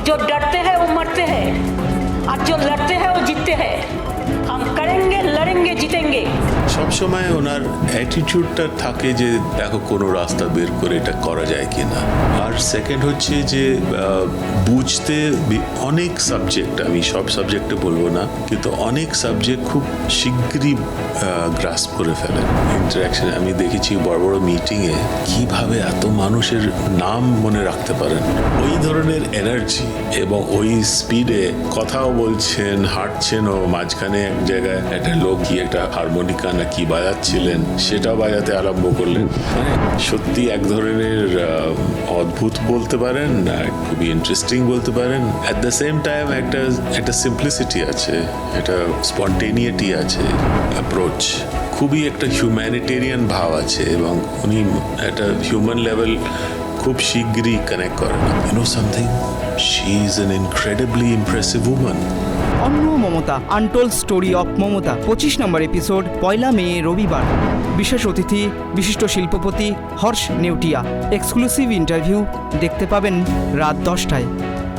जो डरते हैं वो मरते हैं और जो लड़ते हैं वो जीतते हैं। हम करेंगे, लड़ेंगे, जीतेंगे। সব সময় ওনার অ্যাটিটিউডটা থাকে যে দেখো কোনো রাস্তা বের করে এটা করা যায় কিনা। আর সেকেন্ড হচ্ছে যে বুঝতে অনেক সাবজেক্ট, আমি সব সাবজেক্টে বলবো না, কিন্তু অনেক সাবজেক্ট খুব শিগগিরই গ্রাস্প করে ফেলেন ইন্টারাকশন। আমি দেখেছি বড় বড় মিটিংয়ে কিভাবে এত মানুষের নাম মনে রাখতে পারেন। ওই ধরনের এনার্জি এবং ওই স্পিডে কথাও বলছেন, হাঁটছেনও, মাঝখানে এক জায়গায় একটা লোক কি একটা হারমোনিকা না কি বাজাচ্ছিলেন, সেটাও বাজাতে আরম্ভ করলেন। মানে সত্যি এক ধরনের অদ্ভুত বলতে পারেন, খুবই ইন্টারেস্টিং বলতে পারেন। অ্যাট দ্য সেম টাইম একটা সিম্পলিসিটি আছে, একটা স্পন্টেনিয়েটি আছে, অ্যাপ্রোচ খুবই একটা হিউম্যানিটেরিয়ান ভাব আছে, এবং উনি একটা হিউম্যান লেভেল খুব শিগগিরই কানেক্ট করেন। You know something, she is an incredibly impressive woman. অন্য Mamata, untold story of Mamata, 25 number episode 1 May রবিবার। বিশেষ অতিথি বিশিষ্ট শিল্পপতি হর্ষ নেউটিয়া। এক্সক্লুসিভ ইন্টারভিউ দেখতে পাবেন রাত 10টায়।